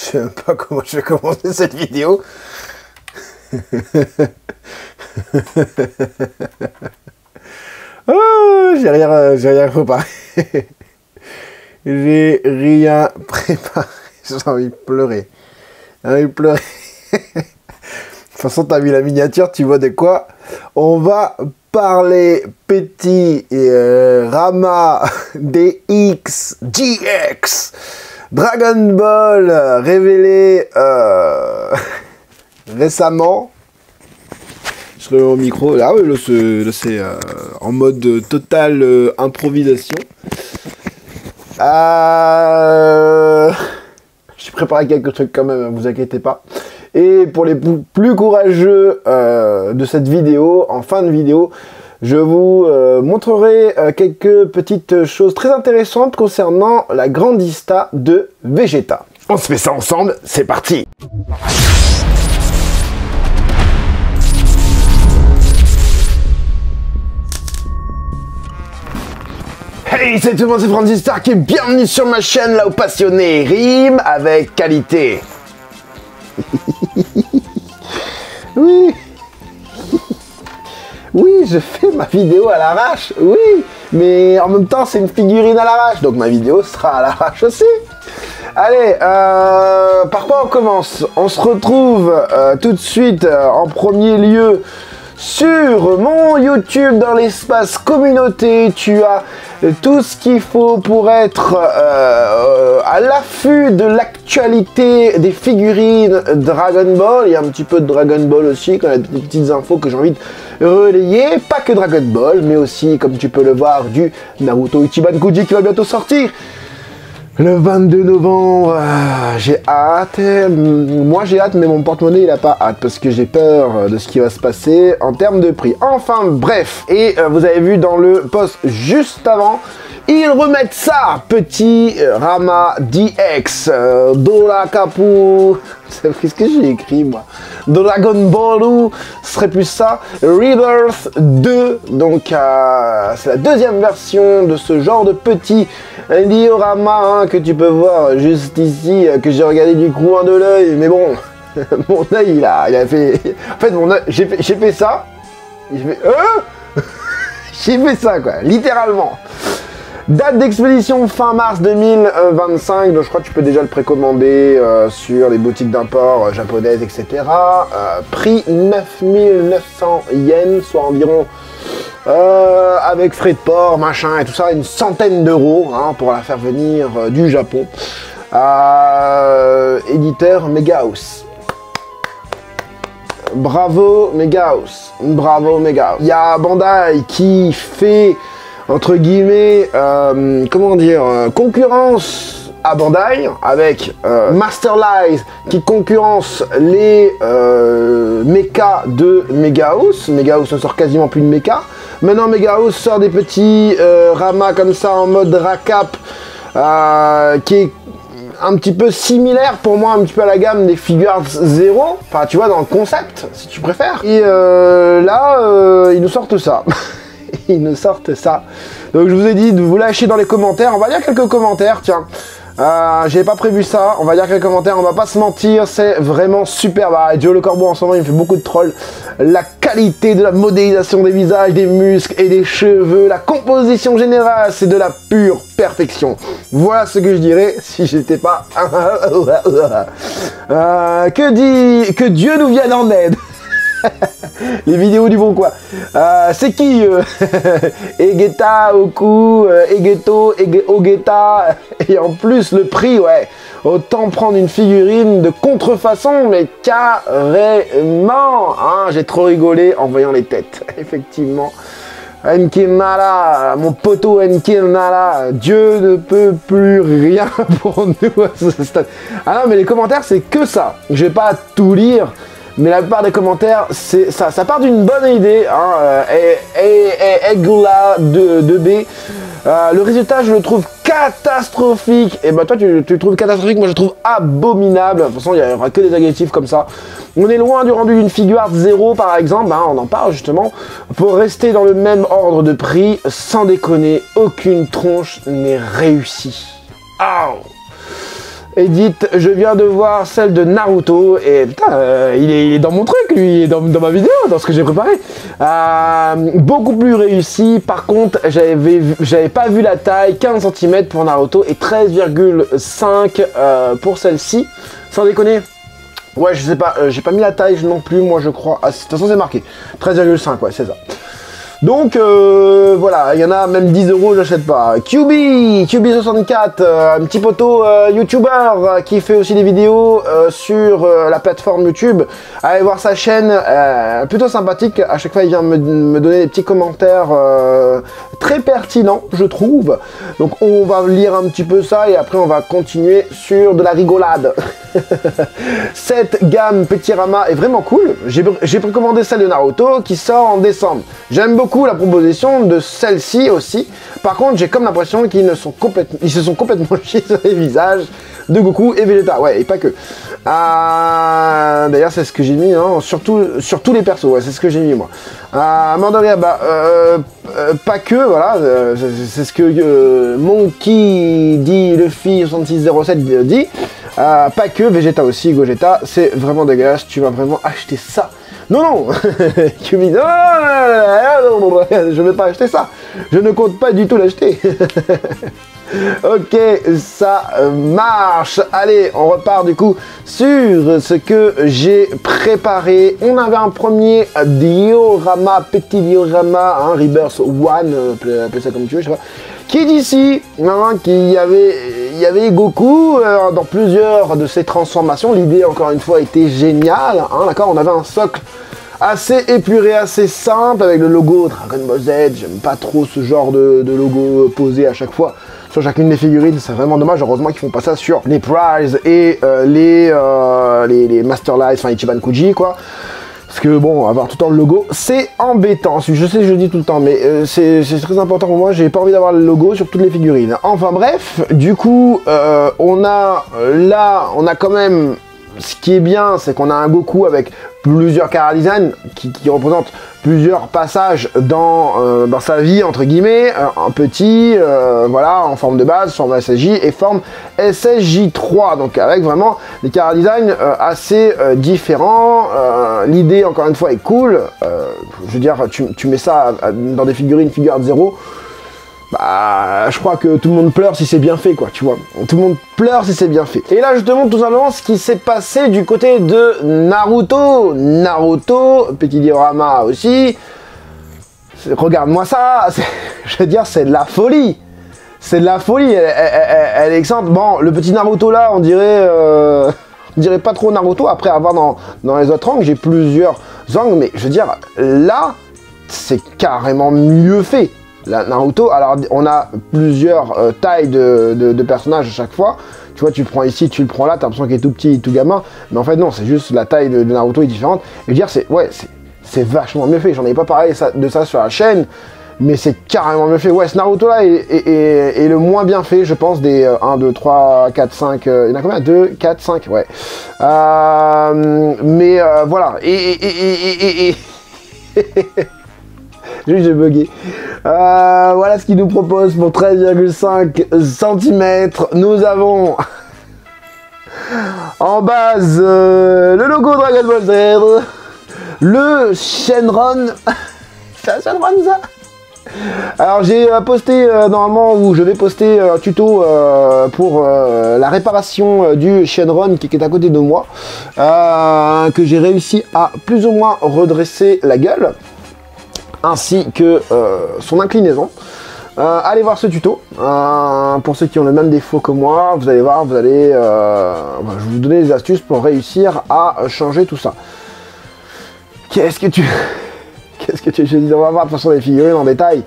sais même pas comment je vais commencer cette vidéo. Oh, j'ai rien préparé. J'ai rien préparé. J'ai envie de pleurer. J'ai envie de pleurer. De toute façon, t'as vu la miniature, tu vois de quoi on va parler. Petit Rama DX GX Dragon Ball révélé récemment. Je remets au micro. Là, oui, là c'est en mode totale improvisation. J'ai préparé quelques trucs quand même, vous inquiétez pas. Et pour les plus courageux de cette vidéo, en fin de vidéo, je vous montrerai quelques petites choses très intéressantes concernant la Grandista de Vegeta. On se fait ça ensemble, c'est parti! Hey, salut tout le monde, c'est Francis Stark et bienvenue sur ma chaîne là où passionné rime avec qualité. Oui. Oui, je fais ma vidéo à l'arrache, oui, mais en même temps c'est une figurine à l'arrache, donc ma vidéo sera à l'arrache aussi. Allez, par quoi on commence? On se retrouve tout de suite en premier lieu sur mon YouTube dans l'espace communauté. Tu as tout ce qu'il faut pour être à l'affût de l'actualité des figurines Dragon Ball. Il y a un petit peu de Dragon Ball aussi, quand il y a des petites infos que j'ai envie de relayer. Pas que Dragon Ball, mais aussi, comme tu peux le voir, du Naruto Ichiban Kuji qui va bientôt sortir. Le 22 novembre, j'ai hâte. Moi j'ai hâte, mais mon porte-monnaie il a pas hâte parce que j'ai peur de ce qui va se passer en termes de prix. Enfin bref, et vous avez vu dans le post juste avant, ils remettent ça, petit Rama DX, Dora Kapu, qu'est-ce que j'ai écrit moi? Dragon Ball, ce serait plus ça, Rebirth 2, donc c'est la deuxième version de ce genre de petit diorama hein, que tu peux voir juste ici, que j'ai regardé du coin de l'œil, mais bon, mon œil il a fait, en fait mon œil, j'ai fait ça, j'ai fait, j'ai fait ça quoi, littéralement. Date d'expédition fin mars 2025, donc je crois que tu peux déjà le précommander sur les boutiques d'import japonaises, etc. Prix 9900 yens, soit environ, avec frais de port, machin et tout ça, une centaine d'euros hein, pour la faire venir du Japon. Éditeur Megahouse. Bravo Megahouse, bravo Megahouse. Il y a Bandai qui fait entre guillemets, comment dire, concurrence à Bandai avec Masterlize qui concurrence les mechas de Megahouse. Megahouse ne sort quasiment plus de mechas. Maintenant Megahouse sort des petits ramas comme ça en mode racap qui est un petit peu similaire pour moi, un petit peu à la gamme des Figuarts Zero, enfin tu vois dans le concept si tu préfères. Et là ils nous sortent ça. Ils nous sortent ça. Donc je vous ai dit de vous lâcher dans les commentaires. On va lire quelques commentaires, tiens. J'avais pas prévu ça. On va lire quelques commentaires. On va pas se mentir. C'est vraiment super. Bah, Joe le Corbeau en ce moment, il me fait beaucoup de trolls. La qualité de la modélisation des visages, des muscles et des cheveux. La composition générale, c'est de la pure perfection. Voilà ce que je dirais si j'étais pas... que Dieu nous vienne en aide. Les vidéos du bon quoi. C'est qui Egeta, Oku, Egeto, Ogeta. Et en plus le prix, ouais. Autant prendre une figurine de contrefaçon, mais carrément. Hein, j'ai trop rigolé en voyant les têtes. Effectivement. Enki Nara, mon poteau Enki Nara, Dieu ne peut plus rien pour nous à ce stade. Ah non, mais les commentaires, c'est que ça. Je vais pas tout lire. Mais la plupart des commentaires, c'est ça. Ça part d'une bonne idée. Hein, Egula 2B. Le résultat, je le trouve catastrophique. Et bah toi, tu le trouves catastrophique. Moi, je le trouve abominable. De toute façon, il n'y aura que des adjectifs comme ça. On est loin du rendu d'une Figuarts Zero, par exemple. Hein, on en parle justement. Pour rester dans le même ordre de prix, sans déconner, aucune tronche n'est réussie. Oh. Edith, je viens de voir celle de Naruto et putain, il est dans mon truc, lui, il est dans ma vidéo, dans ce que j'ai préparé. Beaucoup plus réussi. Par contre, j'avais pas vu la taille, 15 cm pour Naruto et 13,5 pour celle-ci. Sans déconner. Ouais, je sais pas, j'ai pas mis la taille non plus, moi je crois. Ah, de toute façon, c'est marqué 13,5, ouais, c'est ça. Donc voilà, il y en a même 10 €, j'achète pas. QB64, un petit poteau YouTuber qui fait aussi des vidéos sur la plateforme YouTube. Allez voir sa chaîne, plutôt sympathique. À chaque fois, il vient me donner des petits commentaires très pertinents, je trouve. Donc on va lire un petit peu ça et après on va continuer sur de la rigolade. Cette gamme Petit Rama est vraiment cool. J'ai précommandé celle de Naruto qui sort en décembre. J'aime beaucoup la proposition de celle-ci aussi. Par contre, j'ai comme l'impression qu'ils se sont complètement chiés sur les visages de Goku et Vegeta. Ouais, et pas que. D'ailleurs, c'est ce que j'ai mis, hein, sur tous les persos. Ouais, c'est ce que j'ai mis, moi. Mandoria, pas que, voilà. C'est ce que Monkey dit, Luffy 6607 dit. Pas que, Vegeta aussi, Gogeta. C'est vraiment dégueulasse. Tu vas vraiment acheter ça. Non, non, Kumi, non, je ne vais pas acheter ça. Je ne compte pas du tout l'acheter. Ok, ça marche. Allez, on repart du coup sur ce que j'ai préparé. On avait un premier diorama, petit diorama, hein, Rebirth One, appelle ça comme tu veux, je sais pas. Qui est d'ici, hein, il y avait Goku dans plusieurs de ses transformations. L'idée, encore une fois, était géniale. Hein, d'accord, on avait un socle assez épuré, assez simple, avec le logo Dragon Ball Z. J'aime pas trop ce genre de logo posé à chaque fois sur chacune des figurines. C'est vraiment dommage. Heureusement qu'ils font pas ça sur les Prize et les Master Life, enfin Ichiban Kuji, quoi. Parce que bon, avoir tout le temps le logo, c'est embêtant. Je sais, je le dis tout le temps, mais c'est très important pour moi. J'ai pas envie d'avoir le logo sur toutes les figurines. Enfin bref, du coup, on a quand même, ce qui est bien, c'est qu'on a un Goku avec plusieurs chara-design qui représentent plusieurs passages dans sa vie, entre guillemets, un petit, voilà, en forme de base, forme SSJ et forme SSJ3, donc avec vraiment des chara-design assez différents. L'idée, encore une fois, est cool. Je veux dire, tu mets ça dans des figurines figure 0, bah, je crois que tout le monde pleure si c'est bien fait, quoi, tu vois. Tout le monde pleure si c'est bien fait. Et là, je te montre tout simplement ce qui s'est passé du côté de Naruto. Naruto, petit diorama aussi. Regarde-moi ça. Je veux dire, c'est de la folie. C'est de la folie. Elle est excellente. Bon, le petit Naruto là, on dirait pas trop Naruto. Après avoir dans les autres angles, j'ai plusieurs angles, mais je veux dire, là, c'est carrément mieux fait. La Naruto, alors on a plusieurs tailles de personnages à chaque fois. Tu vois, tu le prends ici, tu le prends là, t'as l'impression qu'il est tout petit, tout gamin. Mais en fait, non, c'est juste la taille de Naruto est différente. Et dire, c'est vachement mieux fait. J'en ai pas parlé de ça sur la chaîne, mais c'est carrément mieux fait. Ouais, ce Naruto là est le moins bien fait, je pense, des 1, 2, 3, 4, 5. Il y en a combien? 2, 4, 5, ouais. Mais voilà. Juste j'ai bugué. Voilà ce qu'il nous propose pour 13,5 cm. Nous avons en base le logo Dragon Ball Z, le Shenron. C'est un Shenron ça? Alors j'ai posté normalement, ou je vais poster un tuto pour la réparation du Shenron qui est à côté de moi, que j'ai réussi à plus ou moins redresser la gueule, ainsi que son inclinaison. Allez voir ce tuto, pour ceux qui ont le même défaut que moi, vous allez voir, je vais vous donner des astuces pour réussir à changer tout ça. Qu'est-ce que tu je dis, on va voir de toute façon les figurines en détail.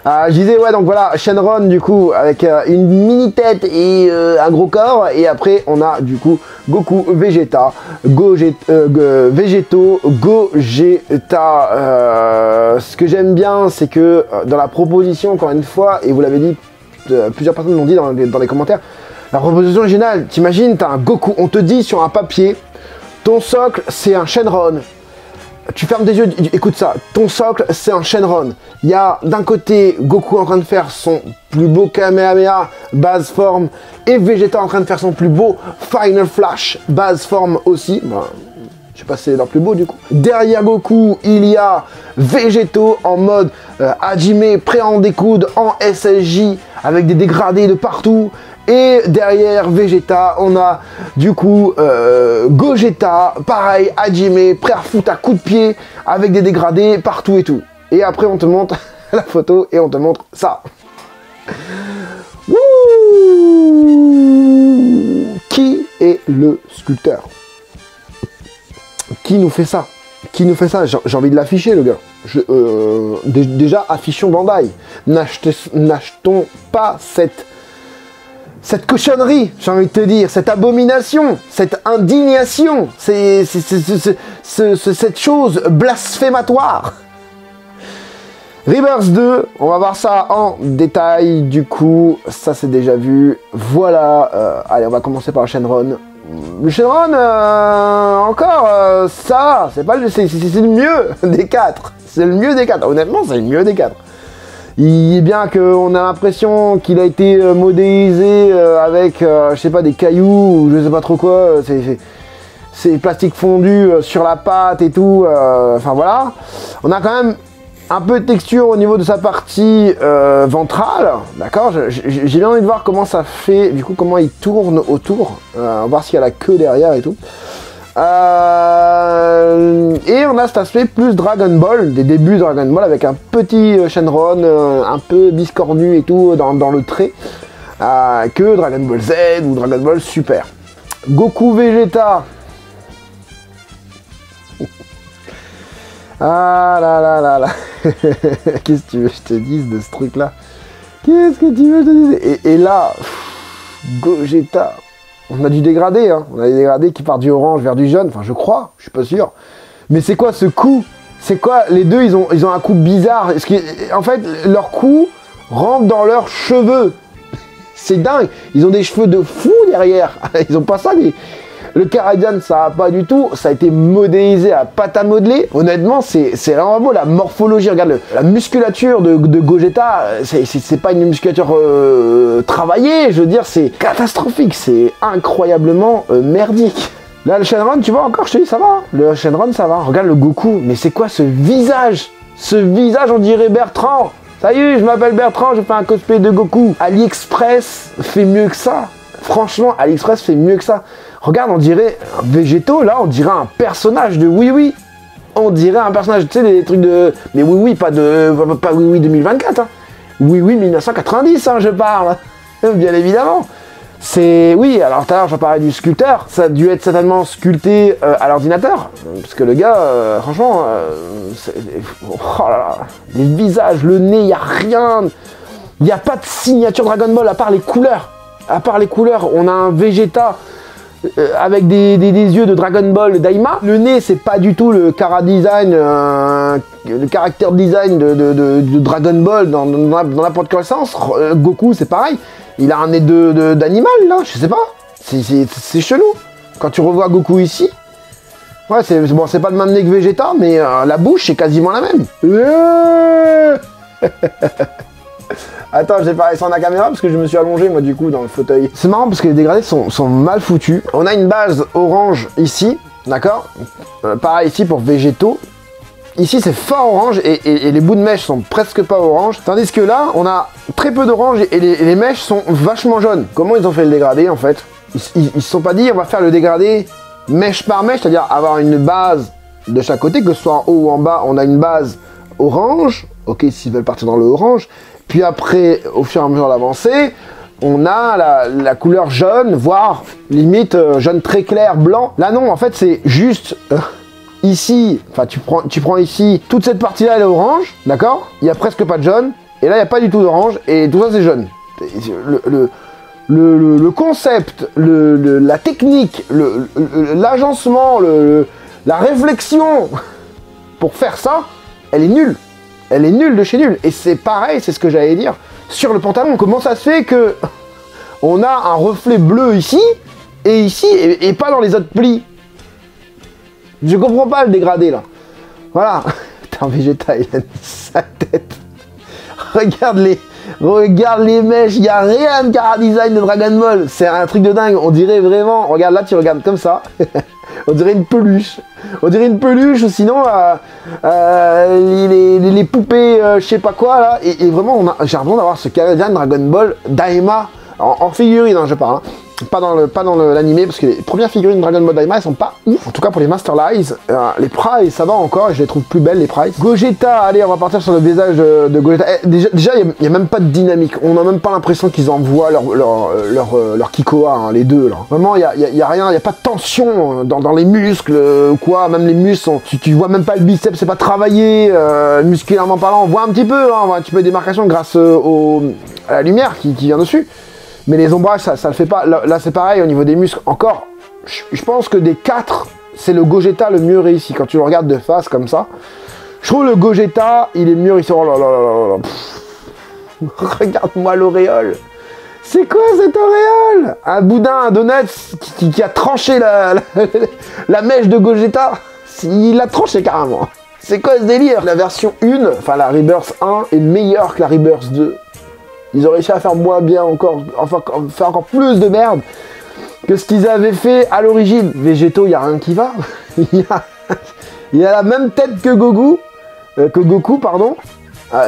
Je disais, ouais, donc voilà, Shenron du coup avec une mini tête et un gros corps, et après on a du coup Goku, Vegeta, Végéto, Gogeta. Ce que j'aime bien, c'est que dans la proposition, encore une fois, et vous l'avez dit, plusieurs personnes l'ont dit dans les commentaires, la proposition est géniale. T'imagines, t'as un Goku, on te dit sur un papier, ton socle c'est un Shenron. tu fermes tes yeux, écoute ça, ton socle c'est un Shenron. Il y a d'un côté Goku en train de faire son plus beau Kamehameha, base forme, et Vegeta en train de faire son plus beau Final Flash, base forme aussi. Ben, je sais pas si c'est leur plus beau du coup. Derrière Goku, il y a Végéto en mode Hajime, prêt à en découdre en SSJ, avec des dégradés de partout. Et derrière Vegeta, on a du coup Gogeta, pareil, Hajime, prêt à foutre à coups de pied, avec des dégradés partout et tout. Et après on te montre la photo et on te montre ça. Wouh! Qui est le sculpteur? Qui nous fait ça? Qui nous fait ça? J'ai envie de l'afficher, le gars. Déjà, affichons Bandai. N'achetons pas cette cochonnerie, j'ai envie de te dire, cette abomination, cette indignation, cette chose blasphématoire. Rebirth 2, on va voir ça en détail, du coup, ça c'est déjà vu. Voilà, allez, on va commencer par le Shenron. Le Shenron, encore, ça, c'est le mieux des 4. C'est le mieux des 4, honnêtement, c'est le mieux des 4. Il est bien qu'on a l'impression qu'il a été modélisé avec, je sais pas, des cailloux ou je sais pas trop quoi. C'est plastique fondu sur la pâte et tout. Enfin voilà. On a quand même un peu de texture au niveau de sa partie ventrale. D'accord. J'ai bien envie de voir comment ça fait, du coup, comment il tourne autour. On va voir s'il y a la queue derrière et tout. Et on a cet aspect plus Dragon Ball, des débuts de Dragon Ball, avec un petit Shenron un peu biscornu et tout dans le trait, que Dragon Ball Z ou Dragon Ball Super. Goku Vegeta. Ah là là là là. Qu'est-ce que tu veux que je te dise de ce truc là? Qu'est-ce que tu veux que je te dise? Et là, Gogeta. On a du dégradé, hein. On a des dégradés qui partent du orange vers du jaune, enfin je crois, je suis pas sûr. Mais c'est quoi ce coup? C'est quoi? Les deux, ils ont un coup bizarre. En fait, leur coup rentre dans leurs cheveux. C'est dingue. Ils ont des cheveux de fou derrière. Ils ont pas ça. Le Caradian, ça va pas du tout. Ça a été modélisé à pâte à modeler. Honnêtement, c'est vraiment beau. La morphologie, regarde, la musculature de Gogeta, c'est pas une musculature travaillée. Je veux dire, c'est catastrophique. C'est incroyablement merdique. Là, le Shenron, tu vois, encore, je te dis, ça va. Le Shenron, ça va. Regarde le Goku. Mais c'est quoi ce visage? Ce visage, on dirait Bertrand. Salut, je m'appelle Bertrand, je fais un cosplay de Goku. AliExpress fait mieux que ça. Franchement, AliExpress fait mieux que ça. Regarde, on dirait un Végéto, là, on dirait un personnage de Oui Oui. On dirait un personnage, tu sais, des trucs de... Mais Oui Oui, pas Oui Oui 2024, hein. Oui Oui 1990, hein, je parle. Bien évidemment. C'est... Oui, alors tout à l'heure, je parlais du sculpteur. Ça a dû être certainement sculpté à l'ordinateur. Parce que le gars, franchement... oh là là. Les visages, le nez, il n'y a rien. Il n'y a pas de signature Dragon Ball, à part les couleurs. À part les couleurs, on a un Vegeta... avec des yeux de Dragon Ball Daima. Le nez, c'est pas du tout le design, le caractère design de Dragon Ball dans n'importe quel sens. Goku, c'est pareil. Il a un nez d'animal, là, je sais pas. C'est chelou. Quand tu revois Goku ici, ouais, bon, c'est pas le même nez que Vegeta, mais la bouche, c'est quasiment la même. Attends, j'ai parlé sans la caméra parce que je me suis allongé moi du coup dans le fauteuil. C'est marrant parce que les dégradés sont mal foutus. On a une base orange ici, d'accord, pareil ici pour Végéto. Ici c'est fort orange et les bouts de mèche sont presque pas orange. Tandis que là, on a très peu d'orange et les mèches sont vachement jaunes. Comment ils ont fait le dégradé en fait? Ils se sont pas dit on va faire le dégradé mèche par mèche, c'est-à-dire avoir une base de chaque côté, que ce soit en haut ou en bas, on a une base orange. Ok, s'ils veulent partir dans le orange. Puis après, au fur et à mesure d'avancée, on a la couleur jaune, voire limite jaune très clair, blanc. Là non, en fait c'est juste ici, enfin tu prends ici, toute cette partie-là elle est orange, d'accord? Il n'y a presque pas de jaune, et là il n'y a pas du tout d'orange, et tout ça c'est jaune. Le concept, la technique, l'agencement, la réflexion pour faire ça, elle est nulle. Elle est nulle de chez nulle. Et c'est pareil, c'est ce que j'allais dire, sur le pantalon. Comment ça se fait que on a un reflet bleu ici, et ici, et pas dans les autres plis? Je comprends pas le dégradé, là. Voilà. Putain, Vegeta, il a mis sa tête. Regarde les mèches, il n'y a rien de chara-design de Dragon Ball. C'est un truc de dingue, on dirait vraiment... Regarde là, tu regardes comme ça. On dirait une peluche. On dirait une peluche, ou sinon les poupées, je sais pas quoi, là. Et vraiment, j'ai l'impression d'avoir ce chara-design Dragon Ball Daima, en figurine, hein, je parle. Hein. Pas dans l'animé, parce que les premières figurines Dragon Ball Daima, elles sont pas ouf. En tout cas, pour les Master Lies, les Prize, ça va encore, et je les trouve plus belles, les Prize. Gogeta, allez, on va partir sur le visage de Gogeta. Déjà, il n'y a même pas de dynamique. On n'a même pas l'impression qu'ils envoient leur Kikoa, hein, les deux, là. Vraiment, il y a rien, il n'y a pas de tension dans les muscles, ou quoi. Même les muscles, tu vois même pas le biceps, c'est pas travaillé, musculairement parlant. On voit un petit peu, hein, on voit un petit peu de démarcation grâce à la lumière qui vient dessus. Mais les ombrages, ça le fait pas. Là c'est pareil, au niveau des muscles, encore, je pense que des 4, c'est le Gogeta le mieux réussi. Quand tu le regardes de face, comme ça, je trouve le Gogeta, il est mieux réussi. Oh là là là là. Regarde-moi l'auréole. C'est quoi cette auréole? Un boudin, un donut qui a tranché la mèche de Gogeta. Il l'a tranché carrément. C'est quoi ce délire? La version 1, enfin la Rebirth 1, est meilleure que la Rebirth 2. Ils ont réussi à faire moins bien encore, enfin faire encore plus de merde que ce qu'ils avaient fait à l'origine. Végéto, il n'y a rien qui va. il a la même tête que Goku, pardon.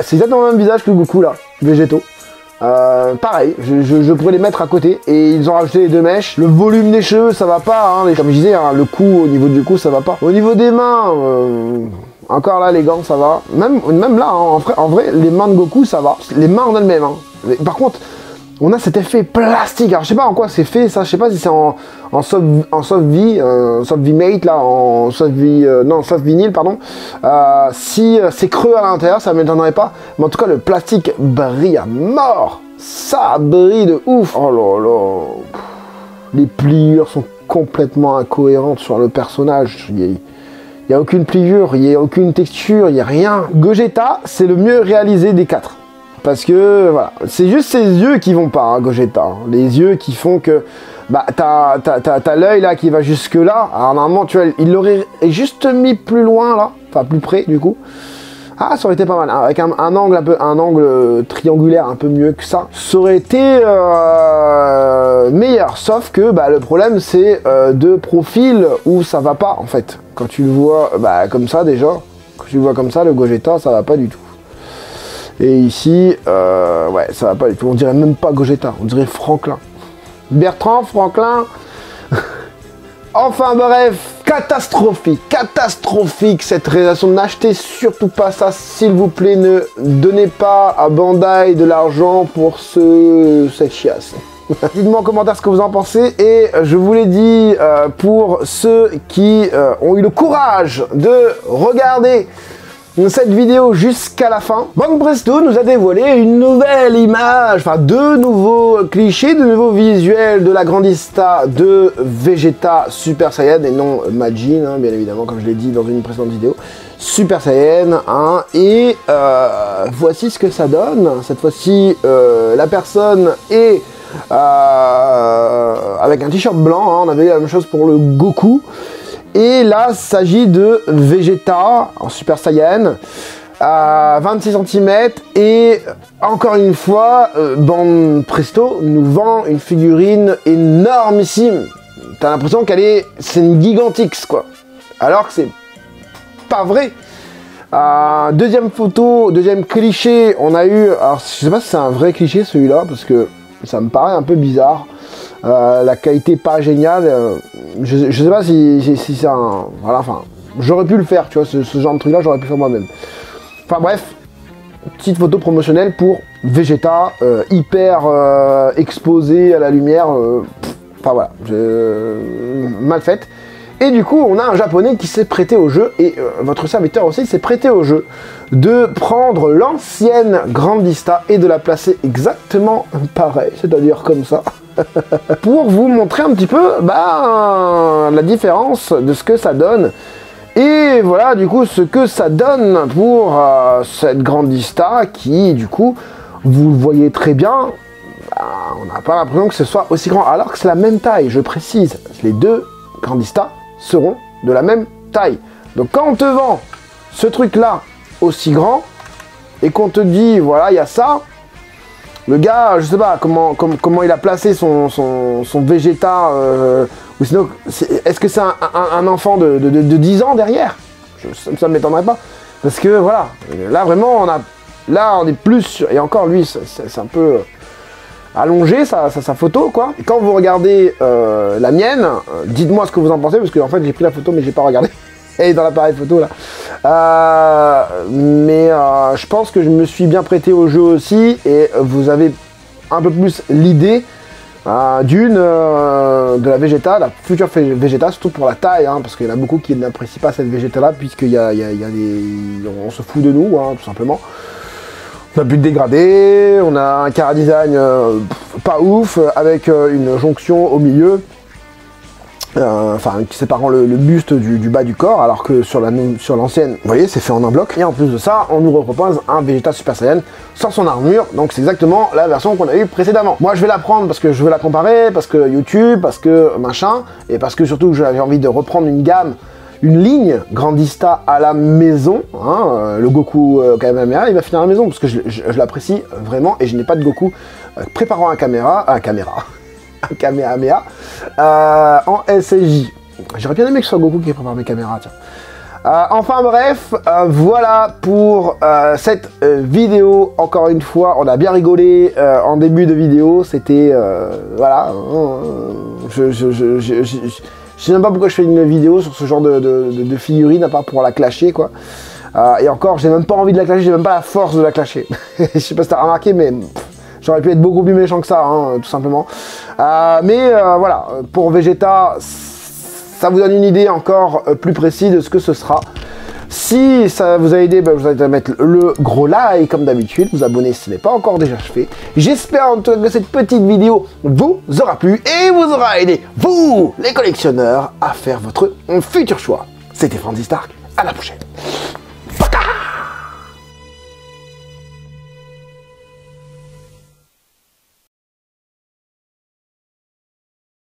C'est exactement le même visage que Goku là, Végéto. Pareil, je pourrais les mettre à côté. Et ils ont rajouté les 2 mèches. Le volume des cheveux, ça va pas. Hein, comme je disais, hein, le cou, au niveau du cou, ça va pas. Au niveau des mains... encore là, les gants, ça va. Même là, hein, en vrai, les mains de Goku, ça va. Les mains en elles-mêmes. Hein. Par contre, on a cet effet plastique. Alors, je sais pas en quoi c'est fait, ça. Je sais pas si c'est en soft V-Mate, là, soft vinyle, pardon. Si c'est creux à l'intérieur, ça m'étonnerait pas. Mais en tout cas, le plastique brille à mort. Ça brille de ouf. Oh là là. Les pliures sont complètement incohérentes sur le personnage. Il n'y a aucune pliure, il n'y a aucune texture, il n'y a rien. Gogeta, c'est le mieux réalisé des 4. Parce que, voilà, c'est juste ses yeux qui vont pas, hein, Gogeta. Hein. Les yeux qui font que, bah, t'as l'œil là qui va jusque là. Alors normalement, tu vois, il l'aurait juste mis plus loin là, enfin plus près du coup. Ah, ça aurait été pas mal, hein, avec un angle triangulaire un peu mieux que ça. Ça aurait été meilleur, sauf que bah, le problème c'est de profil où ça va pas en fait. Quand tu le vois bah, comme ça déjà, quand tu le vois comme ça, le Gogeta, ça va pas du tout. Et ici, ouais, ça va pas du tout. On dirait même pas Gogeta, on dirait Franklin. Bertrand, Franklin. Enfin bref, catastrophique cette réalisation. N'achetez surtout pas ça, s'il vous plaît. Ne donnez pas à Bandai de l'argent pour cette chiasse. Dites-moi en commentaire ce que vous en pensez. Et je vous l'ai dit, pour ceux qui ont eu le courage de regarder cette vidéo jusqu'à la fin, Banque Presto nous a dévoilé une nouvelle image, enfin 2 nouveaux clichés, de nouveaux visuels de la Grandista de Vegeta Super Saiyan et non Majin, hein, bien évidemment, comme je l'ai dit dans une précédente vidéo. Super Saiyan, hein, et voici ce que ça donne. Cette fois-ci, la personne est avec un t-shirt blanc, hein, on avait eu la même chose pour le Goku. Et là, il s'agit de Vegeta en Super Saiyan à 26 cm. Et encore une fois, Banque Presto nous vend une figurine énormissime. T'as l'impression c'est une Gigantix, quoi. Alors que c'est pas vrai. Deuxième photo, deuxième cliché, on a eu... Alors, je sais pas si c'est un vrai cliché, celui-là, parce que ça me paraît un peu bizarre. La qualité pas géniale, je sais pas si c'est un... Voilà, enfin, j'aurais pu le faire, tu vois, ce genre de truc là, j'aurais pu le faire moi-même. Enfin bref, petite photo promotionnelle pour Vegeta, hyper exposé à la lumière, enfin voilà, mal faite. Et du coup, on a un japonais qui s'est prêté au jeu, et votre serviteur aussi s'est prêté au jeu, de prendre l'ancienne Grandista et de la placer exactement pareil, c'est-à-dire comme ça, pour vous montrer un petit peu bah, la différence de ce que ça donne. Et voilà, du coup, ce que ça donne pour cette Grandista qui, du coup, vous le voyez très bien, bah, on n'a pas l'impression que ce soit aussi grand, alors que c'est la même taille, je précise, les 2 Grandista seront de la même taille. Donc quand on te vend ce truc-là aussi grand, et qu'on te dit, voilà, il y a ça, le gars, je sais pas comment il a placé son Vegeta, ou sinon, est-ce que c'est un enfant de 10 ans derrière? Ça ne m'étonnerait pas. Parce que voilà, là vraiment, on est plus sur, et encore lui, c'est un peu allongé sa photo, quoi. Et quand vous regardez la mienne, dites-moi ce que vous en pensez, parce que en fait j'ai pris la photo mais j'ai pas regardé. Elle est dans l'appareil photo là. Je pense que je me suis bien prêté au jeu aussi, et vous avez un peu plus l'idée de la Vegeta, la future Vegeta, surtout pour la taille, hein, parce qu'il y en a beaucoup qui n'apprécient pas cette Vegeta là, puisqu'il y a des... on se fout de nous, hein, tout simplement. On a but de dégradé, on a un chara-design pas ouf, avec une jonction au milieu, séparant le buste du bas du corps, alors que sur l'ancienne, vous voyez, c'est fait en un bloc. Et en plus de ça, on nous repropose un Vegeta Super Saiyan sans son armure, donc c'est exactement la version qu'on a eue précédemment. Moi, je vais la prendre parce que je veux la comparer, parce que YouTube, parce que machin, et parce que surtout j'avais envie de reprendre une gamme, une ligne Grandista à la maison, hein, le Goku Kamehameha, il va finir à la maison, parce que je l'apprécie vraiment, et je n'ai pas de Goku préparant un Kamehameha en SSJ. J'aurais bien aimé que ce soit Goku qui prépare mes caméras, tiens. Enfin bref, voilà pour cette vidéo. Encore une fois, on a bien rigolé en début de vidéo, c'était... voilà, je sais même pas pourquoi je fais une vidéo sur ce genre de figurine, à part pour la clasher, quoi. Et encore, j'ai même pas envie de la clasher, j'ai même pas la force de la clasher. Je sais pas si t'as remarqué, mais j'aurais pu être beaucoup plus méchant que ça, hein, tout simplement. Voilà, pour Vegeta, ça vous donne une idée encore plus précise de ce que ce sera. Si ça vous a aidé, ben, vous allez mettre le gros like comme d'habitude, vous abonner si ce n'est pas encore déjà fait. J'espère en tout cas que cette petite vidéo vous aura plu et vous aura aidé, vous les collectionneurs, à faire votre futur choix. C'était Franzy Stark, à la prochaine.